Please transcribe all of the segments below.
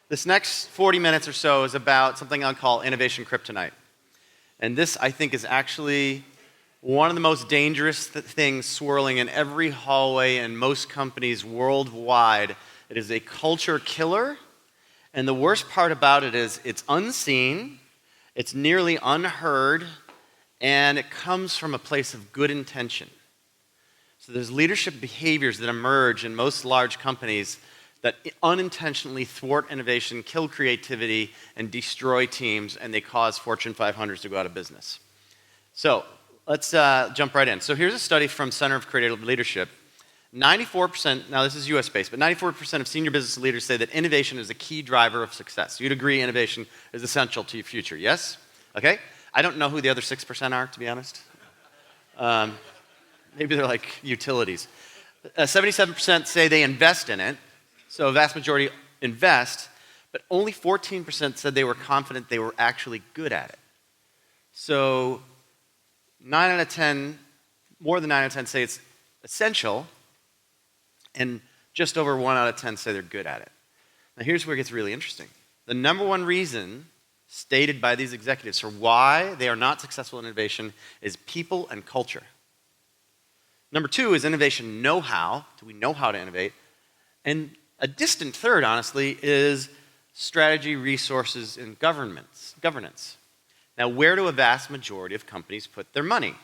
This next 40 minutes or so is about something I'll call innovation kryptonite. And this, I think, is actually one of the most dangerous things swirling in every hallway in most companies worldwide. It is a culture killer, and the worst part about it is it's unseen, it's nearly unheard, and it comes from a place of good intention. So there's leadership behaviors that emerge in most large companies that unintentionally thwart innovation, kill creativity, and destroy teams, and they cause Fortune 500s to go out of business. So let's jump right in. So here's a study from Center of Creative Leadership. 94%, now this is US-based, but 94% of senior business leaders say that innovation is a key driver of success. You'd agree innovation is essential to your future, yes? Okay? I don't know who the other 6% are, to be honest. Maybe they're like utilities. 77% say they invest in it, so a vast majority invest, but only 14% said they were confident they were actually good at it. So 9 out of 10, more than 9 out of 10 say it's essential, and just over 1 out of 10 say they're good at it. Now here's where it gets really interesting. The number one reason stated by these executives for why they are not successful in innovation is people and culture. Number two is innovation know-how. Do we know how to innovate? And a distant third, honestly, is strategy, resources, and governance. Now, where do a vast majority of companies put their money?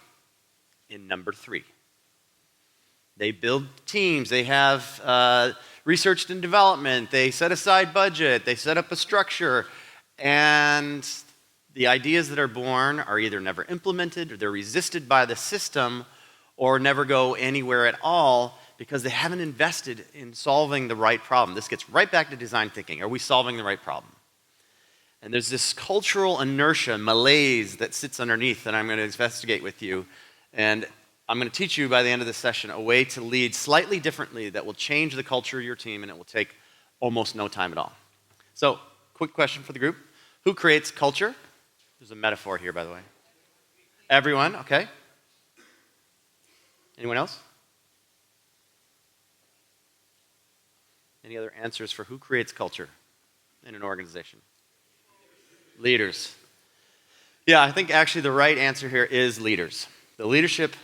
In number three. They build teams, they have research and development, they set aside budget, they set up a structure, and the ideas that are born are either never implemented, or they're resisted by the system, or never go anywhere at all because they haven't invested in solving the right problem. This gets right back to design thinking. Are we solving the right problem? And there's this cultural inertia, malaise that sits underneath that I'm going to investigate with you. And I'm going to teach you by the end of this session a way to lead slightly differently that will change the culture of your team, and it will take almost no time at all. So, quick question for the group. Who creates culture? There's a metaphor here, by the way. Everyone, okay. Anyone else? Any other answers for who creates culture in an organization? Leaders. Yeah, I think actually the right answer here is leaders. The leadership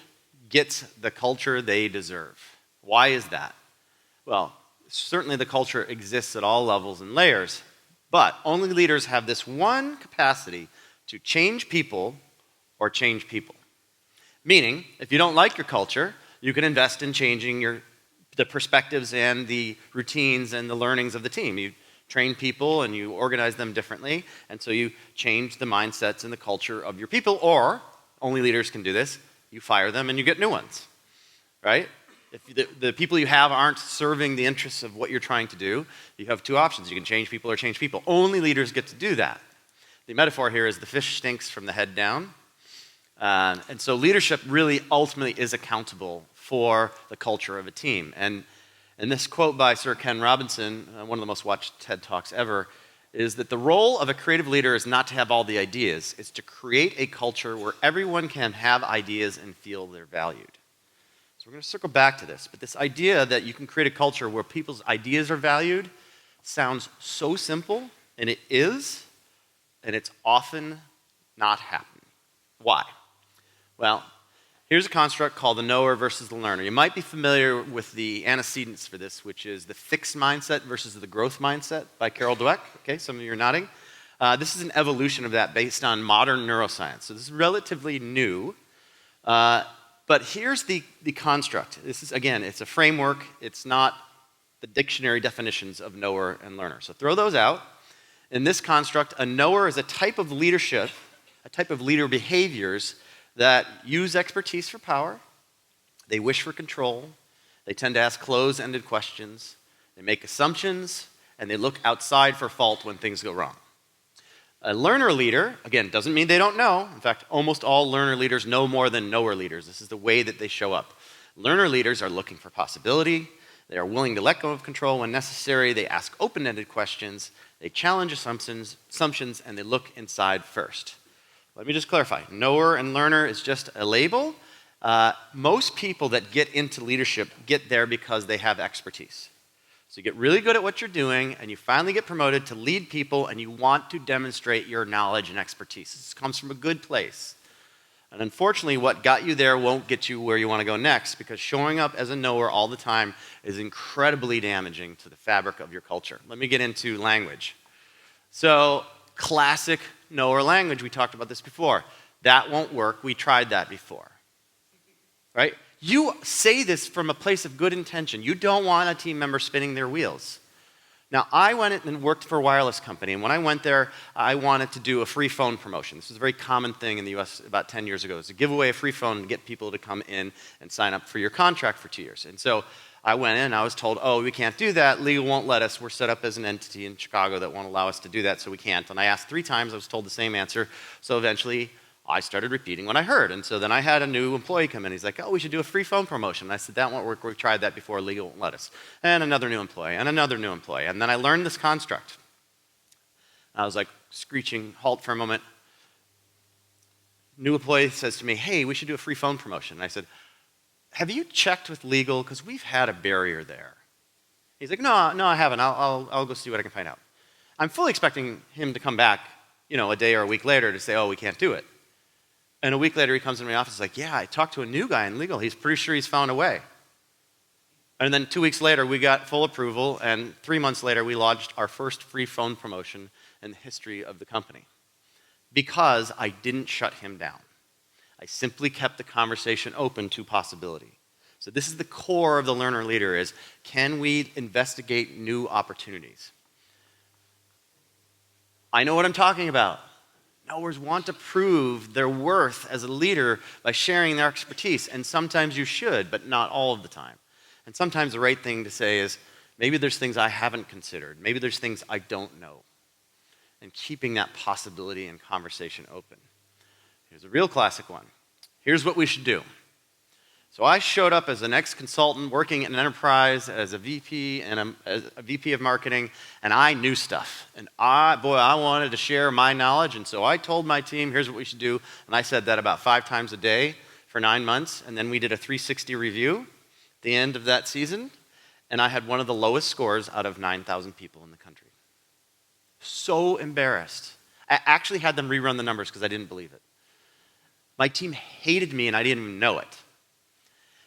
gets the culture they deserve. Why is that? Well, certainly the culture exists at all levels and layers, but only leaders have this one capacity to change people or change people. Meaning, if you don't like your culture, you can invest in changing the perspectives and the routines and the learnings of the team. You train people and you organize them differently, and so you change the mindsets and the culture of your people, or, only leaders can do this, you fire them and you get new ones, right? If the people you have aren't serving the interests of what you're trying to do, you have two options. You can change people or change people. Only leaders get to do that. The metaphor here is the fish stinks from the head down. And so leadership really ultimately is accountable for the culture of a team. And this quote by Sir Ken Robinson, one of the most watched TED Talks ever, is that the role of a creative leader is not to have all the ideas. It's to create a culture where everyone can have ideas and feel they're valued. So we're going to circle back to this. But this idea that you can create a culture where people's ideas are valued sounds so simple, and it is, and it's often not happening. Why? Well, here's a construct called the knower versus the learner. You might be familiar with the antecedents for this, which is the fixed mindset versus the growth mindset by Carol Dweck. Okay, some of you are nodding. This is an evolution of that based on modern neuroscience. So this is relatively new. But here's the construct. This is, again, it's a framework. It's not the dictionary definitions of knower and learner. So throw those out. In this construct, a knower is a type of leadership, a type of leader behaviors that use expertise for power, they wish for control, they tend to ask closed-ended questions, they make assumptions, and they look outside for fault when things go wrong. A learner leader, again, doesn't mean they don't know. In fact, almost all learner leaders know more than knower leaders. This is the way that they show up. Learner leaders are looking for possibility, they are willing to let go of control when necessary, they ask open-ended questions, they challenge assumptions, and they look inside first. Let me just clarify. Knower and learner is just a label. Most people that get into leadership get there because they have expertise. So you get really good at what you're doing, and you finally get promoted to lead people, and you want to demonstrate your knowledge and expertise. This comes from a good place. And unfortunately, what got you there won't get you where you want to go next, because showing up as a knower all the time is incredibly damaging to the fabric of your culture. Let me get into language. So, classic knower language, we talked about this before. That won't work, we tried that before. Right? You say this from a place of good intention. You don't want a team member spinning their wheels. Now, I went and worked for a wireless company, and when I went there, I wanted to do a free phone promotion. This was a very common thing in the US about 10 years ago, is to give away a free phone and get people to come in and sign up for your contract for 2 years. And so I went in, and I was told, oh, we can't do that, legal won't let us, we're set up as an entity in Chicago that won't allow us to do that, so we can't. And I asked 3 times, I was told the same answer, so eventually I started repeating what I heard. And so then I had a new employee come in. He's like, oh, we should do a free phone promotion. And I said, that won't work. We've tried that before. Legal won't let us. And another new employee, and another new employee. And then I learned this construct. I was like, screeching, halt for a moment. New employee says to me, hey, we should do a free phone promotion. And I said, have you checked with legal? Because we've had a barrier there. He's like, no, I haven't. I'll go see what I can find out. I'm fully expecting him to come back, a day or a week later to say, oh, we can't do it. And a week later, he comes into my office, like, yeah, I talked to a new guy in legal. He's pretty sure he's found a way. And then 2 weeks later, we got full approval, and 3 months later, we launched our first free phone promotion in the history of the company. Because I didn't shut him down. I simply kept the conversation open to possibility. So this is the core of the learner leader is, can we investigate new opportunities? I know what I'm talking about. Knowers want to prove their worth as a leader by sharing their expertise, and sometimes you should, but not all of the time. And sometimes the right thing to say is, maybe there's things I haven't considered, maybe there's things I don't know, and keeping that possibility and conversation open. Here's a real classic one. Here's what we should do. So I showed up as an ex-consultant working in an enterprise as a VP and a VP of marketing, and I knew stuff. And I wanted to share my knowledge, and so I told my team, here's what we should do. And I said that about 5 times a day for 9 months, and then we did a 360 review at the end of that season, and I had one of the lowest scores out of 9,000 people in the country. So embarrassed. I actually had them rerun the numbers because I didn't believe it. My team hated me, and I didn't even know it.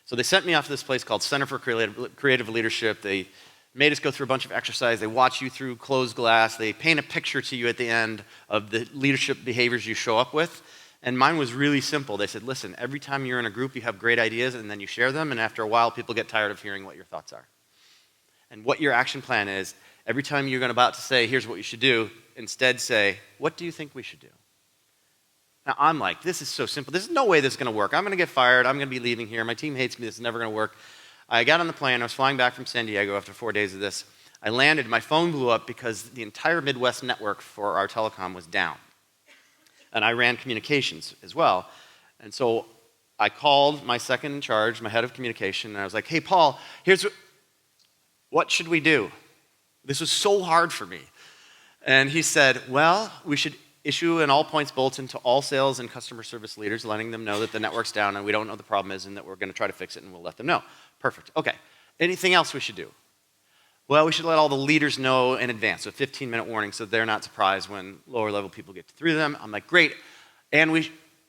So they sent me off to this place called Center for Creative Leadership. They made us go through a bunch of exercise. They watch you through closed glass. They paint a picture to you at the end of the leadership behaviors you show up with. And mine was really simple. They said, listen, every time you're in a group, you have great ideas, and then you share them, and after a while, people get tired of hearing what your thoughts are. And what your action plan is, every time you're about to say, here's what you should do, instead say, what do you think we should do? Now, I'm like, this is so simple. There's no way this is going to work. I'm going to get fired. I'm going to be leaving here. My team hates me. This is never going to work. I got on the plane. I was flying back from San Diego after 4 days of this. I landed. My phone blew up because the entire Midwest network for our telecom was down. And I ran communications as well. And so I called my second in charge, my head of communication, and I was like, hey, Paul, what should we do? This was so hard for me. And he said, well, we should issue an all-points bulletin to all sales and customer service leaders, letting them know that the network's down and we don't know the problem is and that we're going to try to fix it and we'll let them know. Perfect. Okay. Anything else we should do? Well, we should let all the leaders know in advance, so a 15-minute warning so they're not surprised when lower-level people get through them. I'm like, great. And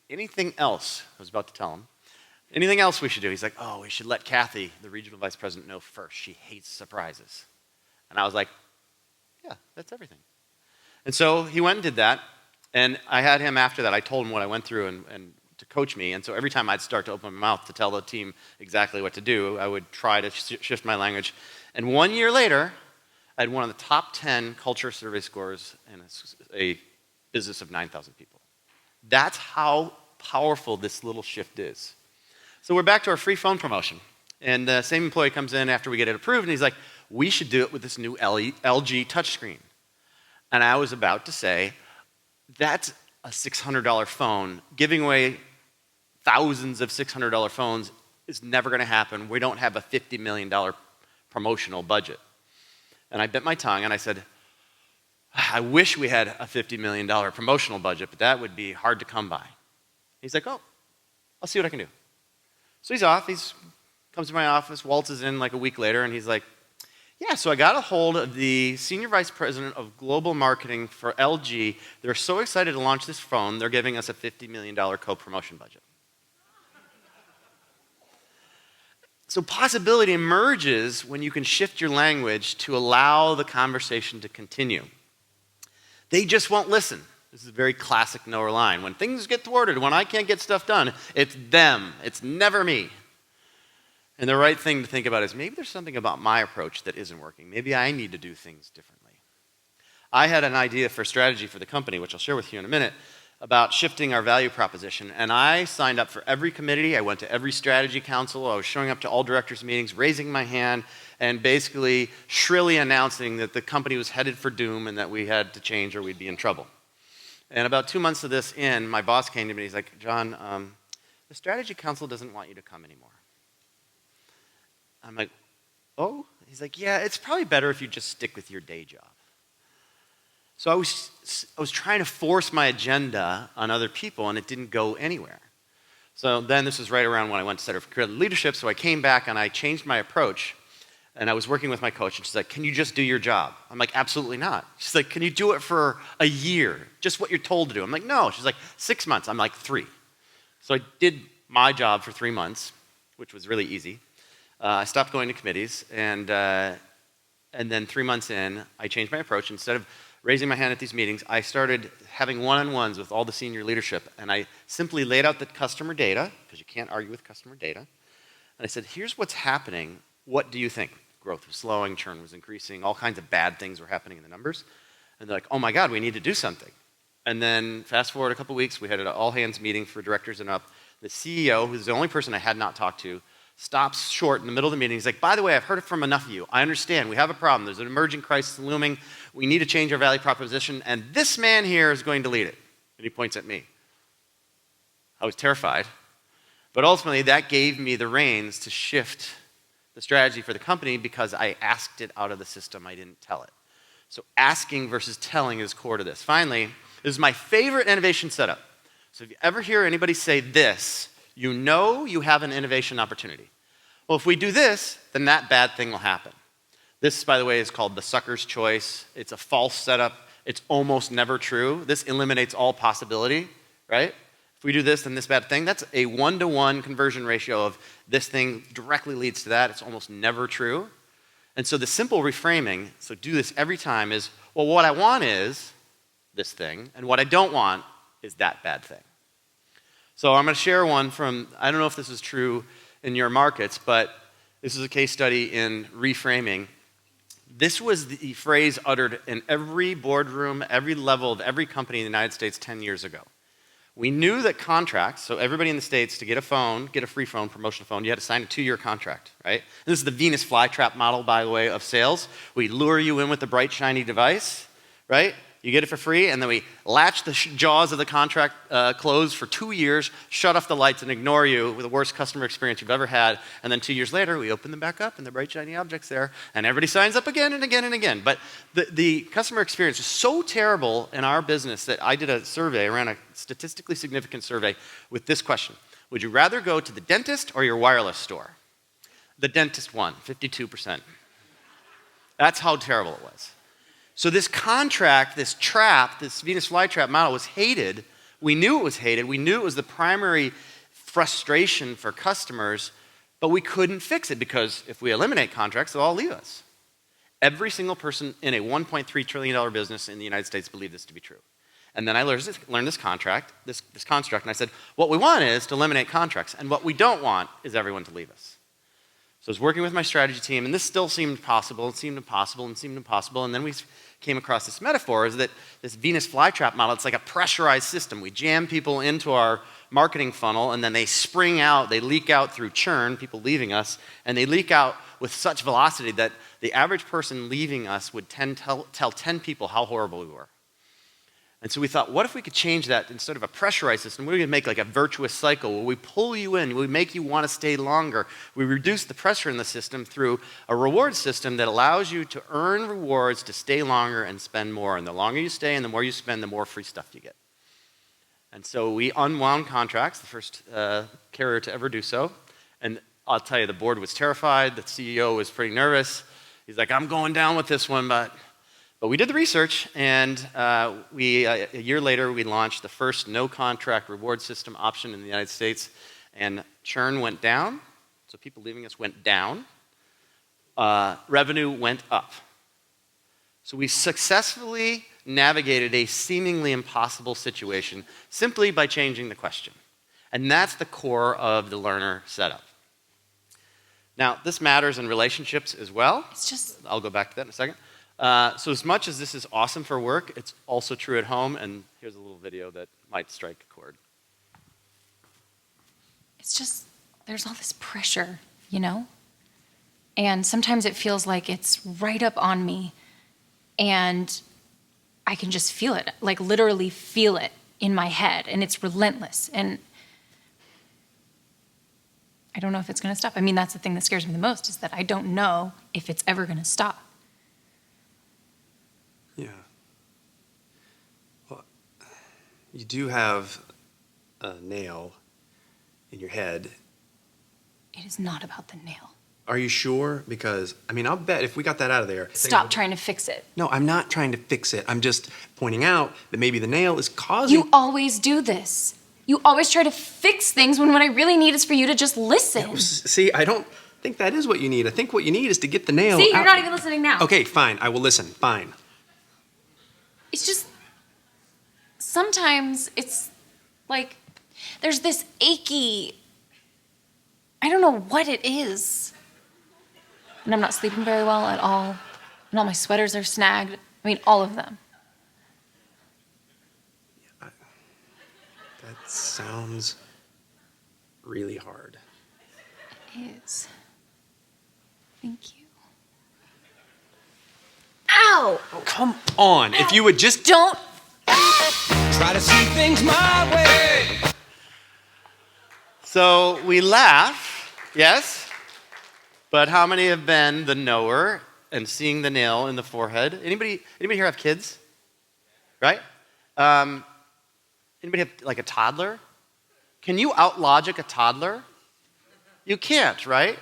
anything else? I was about to tell him. Anything else we should do? He's like, oh, we should let Kathy, the regional vice president, know first. She hates surprises. And I was like, yeah, that's everything. And so he went and did that. And I had him after that. I told him what I went through and to coach me. And so every time I'd start to open my mouth to tell the team exactly what to do, I would try to shift my language. And 1 year later, I had one of the top 10 culture survey scores in a business of 9,000 people. That's how powerful this little shift is. So we're back to our free phone promotion. And the same employee comes in after we get it approved, and he's like, we should do it with this new LG touchscreen. And I was about to say, that's a $600 phone. Giving away thousands of $600 phones is never going to happen. We don't have a $50 million promotional budget. And I bit my tongue and I said, I wish we had a $50 million promotional budget, but that would be hard to come by. He's like, oh, I'll see what I can do. So he's off. He comes to my office, waltzes in like a week later, and he's like, Yeah, so I got a hold of the senior vice president of global marketing for LG. They're so excited to launch this phone, they're giving us a $50 million co-promotion budget. So possibility emerges when you can shift your language to allow the conversation to continue. They just won't listen. This is a very classic Noah line. When things get thwarted, when I can't get stuff done, it's them. It's never me. And the right thing to think about is maybe there's something about my approach that isn't working. Maybe I need to do things differently. I had an idea for strategy for the company, which I'll share with you in a minute, about shifting our value proposition. And I signed up for every committee. I went to every strategy council. I was showing up to all directors' meetings, raising my hand, and basically shrilly announcing that the company was headed for doom and that we had to change or we'd be in trouble. And about 2 months of this in, my boss came to me and he's like, John, the strategy council doesn't want you to come anymore. I'm like, oh? He's like, yeah, it's probably better if you just stick with your day job. So I was trying to force my agenda on other people, and it didn't go anywhere. So then this was right around when I went to Center for Creative Leadership, so I came back and I changed my approach, and I was working with my coach, and she's like, can you just do your job? I'm like, absolutely not. She's like, can you do it for a year? Just what you're told to do. I'm like, no. She's like, 6 months. I'm like, 3. So I did my job for 3 months, which was really easy. I stopped going to committees, and then 3 months in, I changed my approach. Instead of raising my hand at these meetings, I started having one-on-ones with all the senior leadership, and I simply laid out the customer data, because you can't argue with customer data, and I said, here's what's happening. What do you think? Growth was slowing, churn was increasing, all kinds of bad things were happening in the numbers. And they're like, oh my God, we need to do something. And then fast forward a couple weeks, we had an all-hands meeting for directors and up. The CEO, who's the only person I had not talked to, stops short in the middle of the meeting. He's like, by the way, I've heard it from enough of you. I understand. We have a problem. There's an emerging crisis looming. We need to change our value proposition, and this man here is going to lead it. And he points at me. I was terrified. But ultimately, that gave me the reins to shift the strategy for the company because I asked it out of the system. I didn't tell it. So asking versus telling is core to this. Finally, this is my favorite innovation setup. So if you ever hear anybody say this, you know you have an innovation opportunity. Well, if we do this, then that bad thing will happen. This, by the way, is called the sucker's choice. It's a false setup. It's almost never true. This eliminates all possibility, right? If we do this, then this bad thing. That's a 1-to-1 conversion ratio of this thing directly leads to that. It's almost never true. And so the simple reframing, so do this every time, is, well, what I want is this thing, and what I don't want is that bad thing. So I'm going to share one from, I don't know if this is true in your markets, but this is a case study in reframing. This was the phrase uttered in every boardroom, every level of every company in the United States 10 years ago. We knew that contracts, so everybody in the States, to get a phone, get a free phone, promotional phone, you had to sign a 2-year contract, right? And this is the Venus flytrap model, by the way, of sales. We lure you in with the bright, shiny device, right? You get it for free, and then we latch the jaws of the contract closed for 2 years, shut off the lights, and ignore you with the worst customer experience you've ever had. And then 2 years later, we open them back up, and the bright, shiny object's there, and everybody signs up again and again and again. But the customer experience is so terrible in our business that I did a survey, I ran a statistically significant survey with this question. Would you rather go to the dentist or your wireless store? The dentist won, 52%. That's how terrible it was. So this contract, this trap, this Venus flytrap model was hated. We knew it was hated. We knew it was the primary frustration for customers, but we couldn't fix it because if we eliminate contracts, they'll all leave us. Every single person in a $1.3 trillion business in the United States believed this to be true. And then I learned this construct, and I said, what we want is to eliminate contracts, and what we don't want is everyone to leave us. So I was working with my strategy team, and this still seemed possible, it seemed impossible, and then we came across this metaphor, is that this Venus flytrap model, it's like a pressurized system. We jam people into our marketing funnel, and then they spring out, they leak out through churn, people leaving us, and they leak out with such velocity that the average person leaving us would tell 10 people how horrible we were. And so we thought, what if we could change that instead of a pressurized system? We're going to make like a virtuous cycle where we pull you in, we make you want to stay longer. We reduce the pressure in the system through a reward system that allows you to earn rewards to stay longer and spend more. And the longer you stay and the more you spend, the more free stuff you get. And so we unwound contracts, the first carrier to ever do so. And I'll tell you, the board was terrified. The CEO was pretty nervous. He's like, I'm going down with this one, but we did the research, and a year later, we launched the first no-contract reward system option in the United States, and churn went down, so people leaving us went down. Revenue went up. So we successfully navigated a seemingly impossible situation simply by changing the question. And that's the core of the learner setup. Now, this matters in relationships as well. I'll go back to that in a second. So as much as this is awesome for work, it's also true at home, and here's a little video that might strike a chord. It's just, there's all this pressure, you know? And sometimes it feels like it's right up on me, and I can just feel it, like literally feel it in my head, and it's relentless. And I don't know if it's going to stop. I mean, that's the thing that scares me the most, is that I don't know if it's ever going to stop. Yeah. Well, you do have a nail in your head. It is not about the nail. Are you sure? Because, I mean, I'll bet if we got that out of there... Stop trying to fix it. No, I'm not trying to fix it. I'm just pointing out that maybe the nail is causing... You always do this. You always try to fix things when what I really need is for you to just listen. Yeah, see, I don't think that is what you need. I think what you need is to get the nail See, out. you're not even listening now. Okay, fine. I will listen. Fine. It's just, sometimes it's like, there's this achy, I don't know what it is. And I'm not sleeping very well at all. And all my sweaters are snagged. I mean, all of them. That sounds really hard. It is. Thank you. Ow! Oh, come on. Ow. If you would just... Don't... Try to see things my way. So we laugh, yes? But how many have been the knower and seeing the nail in the forehead? Anybody here have kids? Right? Anybody have like a toddler? Can you out-logic a toddler? You can't, right?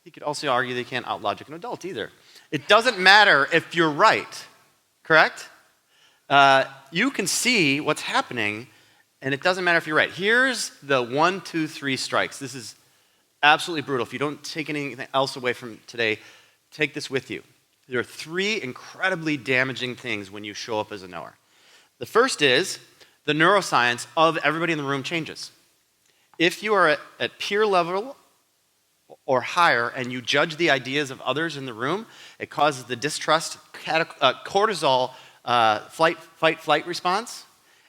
You could also argue that you can't out-logic an adult either. It doesn't matter if you're right, correct? You can see what's happening, and it doesn't matter if you're right. Here's the 1, 2, 3 strikes. This is absolutely brutal. If you don't take anything else away from today, take this with you. There are 3 incredibly damaging things when you show up as a knower. The first is the neuroscience of everybody in the room changes. If you are at peer level or higher and you judge the ideas of others in the room, it causes the distrust, cortisol fight-flight response,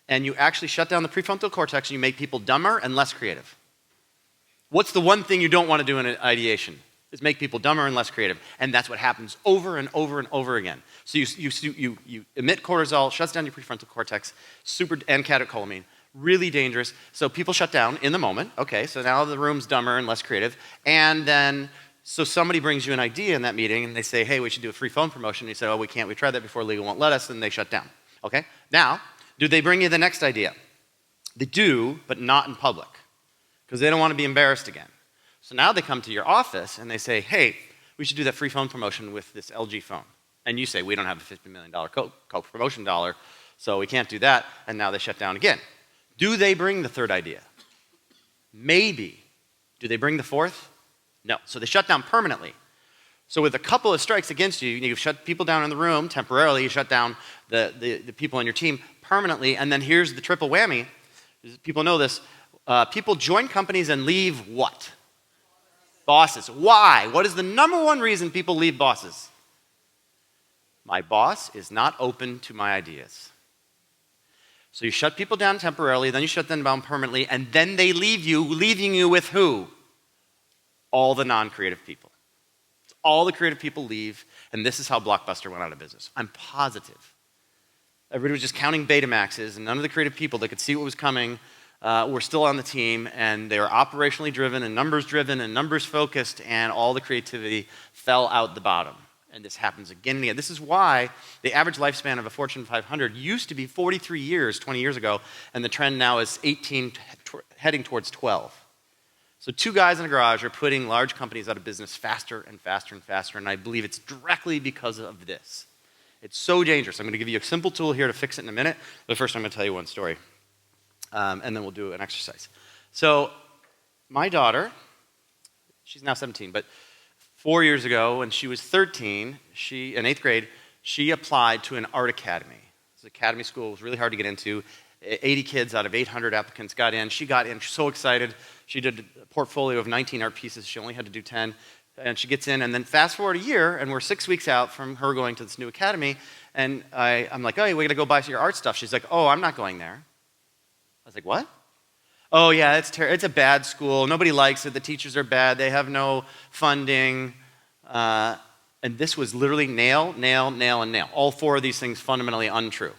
and you actually shut down the prefrontal cortex and you make people dumber and less creative. What's the one thing you don't want to do in an ideation? Is make people dumber and less creative. And that's what happens over and over and over again. So you emit cortisol, shuts down your prefrontal cortex, and catecholamine. Really dangerous. So people shut down in the moment. Okay, so now the room's dumber and less creative. And then, so somebody brings you an idea in that meeting and they say, hey, we should do a free phone promotion. And you say, oh, we can't. We tried that before, legal won't let us. And they shut down. Okay? Now, do they bring you the next idea? They do, but not in public. Because they don't want to be embarrassed again. So now they come to your office and they say, hey, we should do that free phone promotion with this LG phone. And you say, we don't have a $50 million promotion dollar, so we can't do that. And now they shut down again. Do they bring the third idea? Maybe. Do they bring the fourth? No. So they shut down permanently. So with a couple of strikes against you, you've shut people down in the room temporarily, you shut down the people on your team permanently, and then here's the triple whammy. People know this. People join companies and leave what? Bosses. Why? What is the number one reason people leave bosses? My boss is not open to my ideas. So you shut people down temporarily, then you shut them down permanently, and then they leave you, leaving you with who? All the non-creative people. All the creative people leave, and this is how Blockbuster went out of business. I'm positive. Everybody was just counting Betamaxes, and none of the creative people that could see what was coming were still on the team, and they were operationally driven and numbers focused, and all the creativity fell out the bottom. And this happens again and again. This is why the average lifespan of a Fortune 500 used to be 43 years 20 years ago, and the trend now is 18, heading towards 12. So 2 guys in a garage are putting large companies out of business faster and faster and faster, and I believe it's directly because of this. It's so dangerous. I'm going to give you a simple tool here to fix it in a minute, but first I'm going to tell you one story, and then we'll do an exercise. So my daughter, she's now 17, but 4 years ago when she was 13, in 8th grade, she applied to an art academy. It's an academy school. It was really hard to get into. 80 kids out of 800 applicants got in. She got in, so excited. She did a portfolio of 19 art pieces. She only had to do 10. And she gets in, and then fast forward a year, and we're 6 weeks out from her going to this new academy, and I'm like, oh, we gotta go buy your art stuff. She's like, oh, I'm not going there. I was like, what? Oh, yeah, it's a bad school. Nobody likes it. The teachers are bad. They have no funding. And this was literally nail, nail, nail, and nail. All 4 of these things fundamentally untrue.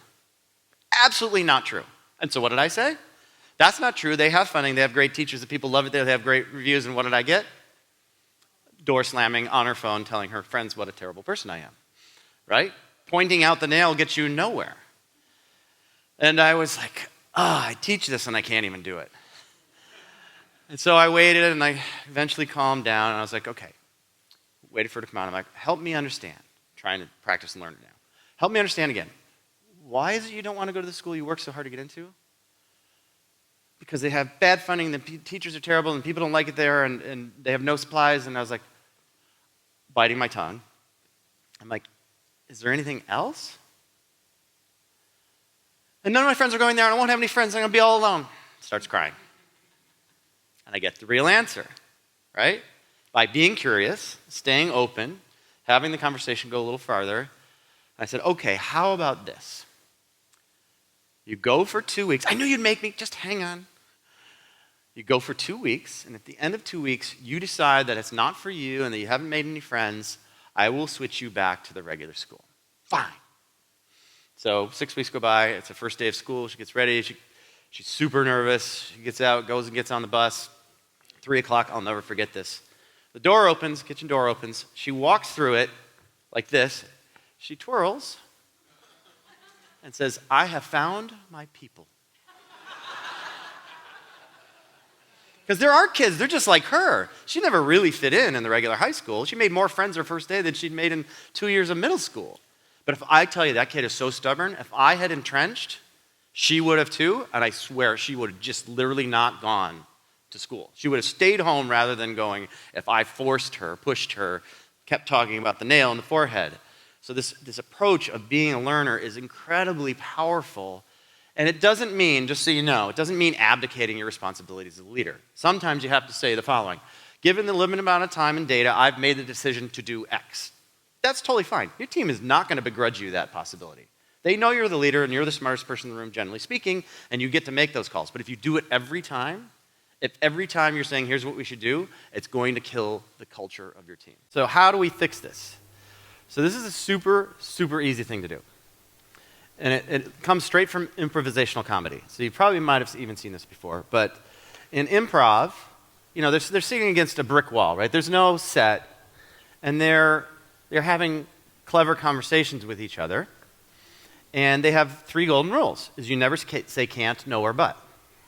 Absolutely not true. And so what did I say? That's not true. They have funding. They have great teachers. The people love it there. They have great reviews. And what did I get? Door slamming on her phone, telling her friends what a terrible person I am. Right? Pointing out the nail gets you nowhere. And I was like, I teach this and I can't even do it. And so I waited and I eventually calmed down and I was like, okay. Waited for her to come out. I'm like, help me understand. I'm trying to practice and learn it now. Help me understand again. Why is it you don't want to go to the school you work so hard to get into? Because they have bad funding, the teachers are terrible, and people don't like it there, and they have no supplies. And I was like, biting my tongue. I'm like, is there anything else? And none of my friends are going there, and I won't have any friends. I'm going to be all alone. Starts crying. And I get the real answer, right? By being curious, staying open, having the conversation go a little farther. I said, okay, how about this? You go for 2 weeks. I knew you'd make me. Just hang on. You go for 2 weeks, and at the end of 2 weeks, you decide that it's not for you and that you haven't made any friends. I will switch you back to the regular school. Fine. So 6 weeks go by. It's the first day of school. She gets ready. She's super nervous. She gets out, goes and gets on the bus. 3 o'clock, I'll never forget this. The door opens, kitchen door opens. She walks through it like this. She twirls and says, I have found my people. Because there are kids, they're just like her. She never really fit in the regular high school. She made more friends her first day than she'd made in 2 years of middle school. But if I tell you that kid is so stubborn, if I had entrenched, she would have too, and I swear she would have just literally not gone to school. She would have stayed home rather than going if I forced her, pushed her, kept talking about the nail in the forehead. So this approach of being a learner is incredibly powerful. And it doesn't mean, just so you know, it doesn't mean abdicating your responsibilities as a leader. Sometimes you have to say the following. Given the limited amount of time and data, I've made the decision to do X. That's totally fine. Your team is not going to begrudge you that possibility. They know you're the leader and you're the smartest person in the room, generally speaking, and you get to make those calls. But if you do it every time, if every time you're saying, here's what we should do, it's going to kill the culture of your team. So how do we fix this? So this is a super, super easy thing to do. And it comes straight from improvisational comedy. So you probably might have even seen this before. But in improv, you know, they're sitting against a brick wall, right? There's no set. And they're having clever conversations with each other. And they have 3 golden rules. Is you never say can't, no, or but.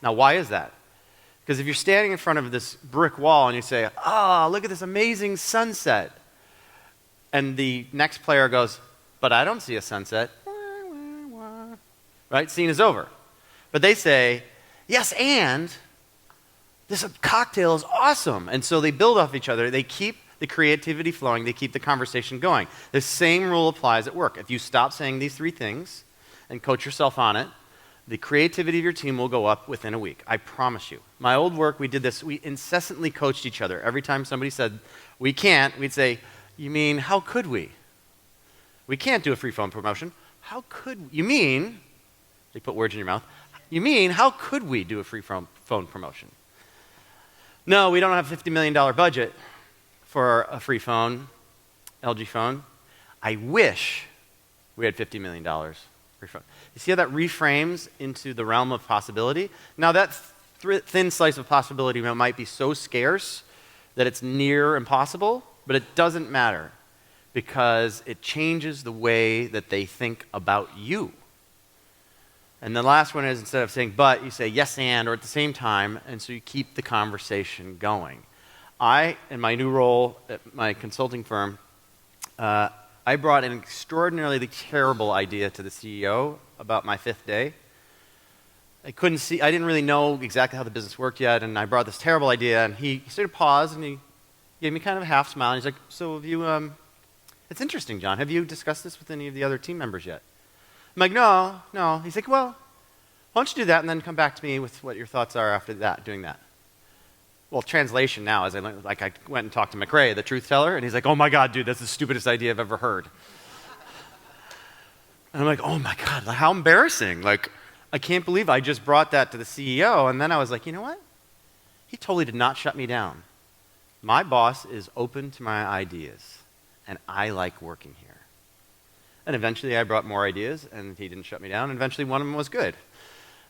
Now, why is that? Because if you're standing in front of this brick wall and you say, look at this amazing sunset. And the next player goes, but I don't see a sunset. Right? Scene is over. But they say, yes, and this cocktail is awesome. And so they build off each other. They keep the creativity flowing. They keep the conversation going. The same rule applies at work. If you stop saying these 3 things and coach yourself on it, the creativity of your team will go up within a week. I promise you. My old work, we did this. We incessantly coached each other. Every time somebody said, we can't, we'd say, you mean, how could we? We can't do a free phone promotion. How could we? You mean, they put words in your mouth, you mean, how could we do a free phone promotion? No, we don't have a $50 million budget for a free phone, LG phone. I wish we had $50 million free phone. You see how that reframes into the realm of possibility? Now that thin slice of possibility might be so scarce that it's near impossible, but it doesn't matter because it changes the way that they think about you. And the last one is instead of saying but, you say yes and, or at the same time, and so you keep the conversation going. In my new role at my consulting firm, I brought an extraordinarily terrible idea to the CEO about my 5th day. I didn't really know exactly how the business worked yet, and I brought this terrible idea, and he sort of paused, and he gave me kind of a half smile, and he's like, so have you, it's interesting, John, have you discussed this with any of the other team members yet? I'm like, no. He's like, well, why don't you do that, and then come back to me with what your thoughts are after that, doing that. Well, translation now, as I learned, like I went and talked to McRae, the truth teller, and he's like, oh my God, dude, that's the stupidest idea I've ever heard. And I'm like, oh my God, how embarrassing. Like, I can't believe I just brought that to the CEO. And then I was like, you know what? He totally did not shut me down. My boss is open to my ideas, and I like working here. And eventually I brought more ideas, and he didn't shut me down. And eventually one of them was good.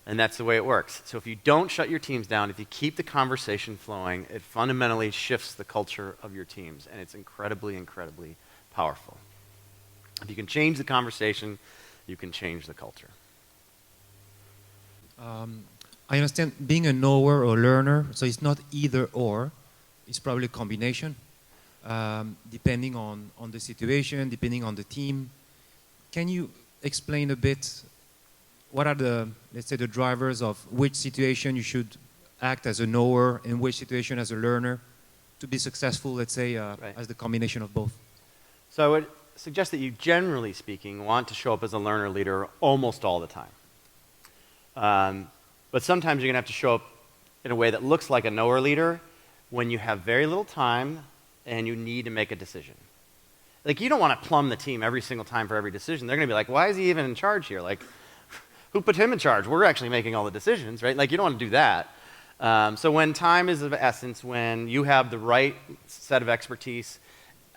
And that's the way it works. So if you don't shut your teams down, if you keep the conversation flowing, it fundamentally shifts the culture of your teams. And it's incredibly, incredibly powerful. If you can change the conversation, you can change the culture. I understand being a knower or learner, so it's not either or, it's probably a combination, depending on the situation, depending on the team. Can you explain a bit what are the, let's say, the drivers of which situation you should act as a knower and which situation as a learner to be successful, let's say, Right. as the combination of both? So I would suggest that you, generally speaking, want to show up as a learner leader almost all the time. But sometimes you're going to have to show up in a way that looks like a knower leader when you have very little time and you need to make a decision. Like, you don't want to plumb the team every single time for every decision. They're going to be like, why is he even in charge here? Like, who put him in charge? We're actually making all the decisions, right? Like, you don't want to do that. So when time is of essence, when you have the right set of expertise,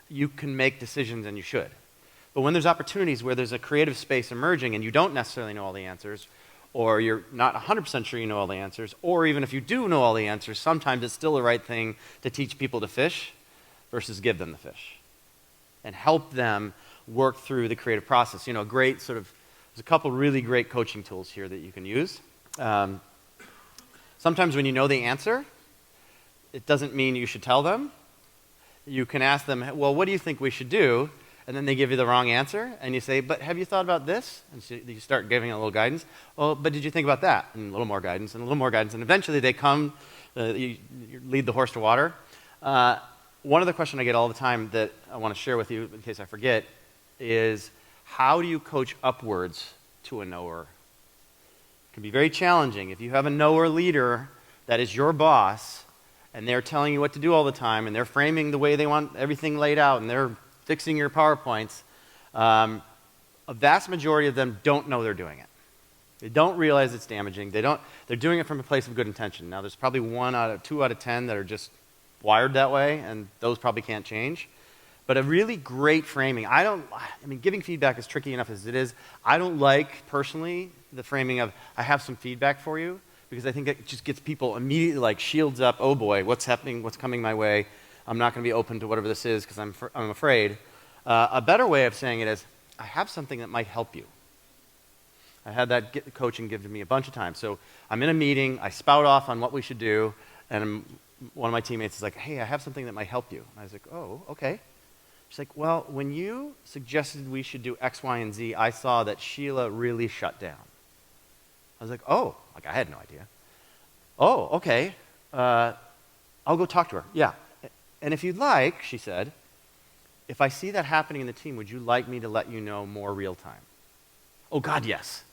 you can make decisions, and you should. But when there's opportunities where there's a creative space emerging and you don't necessarily know all the answers, or you're not 100% sure you know all the answers, or even if you do know all the answers, sometimes it's still the right thing to teach people to fish versus give them the fish and help them work through the creative process. You know, there's a couple really great coaching tools here that you can use. Sometimes when you know the answer, it doesn't mean you should tell them. You can ask them, well, what do you think we should do? And then they give you the wrong answer, and you say, but have you thought about this? And so you start giving a little guidance. Well, but did you think about that? And a little more guidance, and a little more guidance, and eventually they come, you lead the horse to water. One other question I get all the time that I want to share with you, in case I forget, is how do you coach upwards to a knower? It can be very challenging. If you have a knower leader that is your boss, and they're telling you what to do all the time, and they're framing the way they want everything laid out, and they're fixing your PowerPoints, a vast majority of them don't know they're doing it. They don't realize it's damaging. They're doing it from a place of good intention. Now, there's probably 2 out of 10 that are just wired that way, and those probably can't change. But a really great framing. Giving feedback is tricky enough as it is. I don't like, personally, the framing of, I have some feedback for you, because I think it just gets people immediately like shields up, oh boy, what's happening, what's coming my way. I'm not going to be open to whatever this is because I'm afraid. A better way of saying it is, I have something that might help you. I had that coaching given to me a bunch of times. So I'm in a meeting, I spout off on what we should do, and one of my teammates is like, hey, I have something that might help you. And I was like, oh, okay. She's like, well, when you suggested we should do X, Y, and Z, I saw that Sheila really shut down. I was like, oh, like I had no idea. Oh, okay. I'll go talk to her. Yeah. And if you'd like, she said, if I see that happening in the team, would you like me to let you know more real time? Oh, God, yes.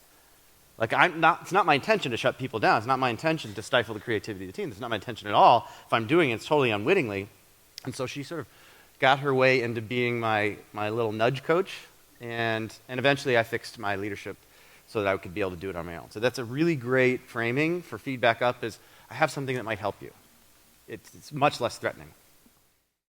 Like, it's not my intention to shut people down. It's not my intention to stifle the creativity of the team. It's not my intention at all. If I'm doing it, it's totally unwittingly. And so she sort of got her way into being my little nudge coach. And eventually I fixed my leadership so that I could be able to do it on my own. So that's a really great framing for feedback up is, I have something that might help you. It's much less threatening.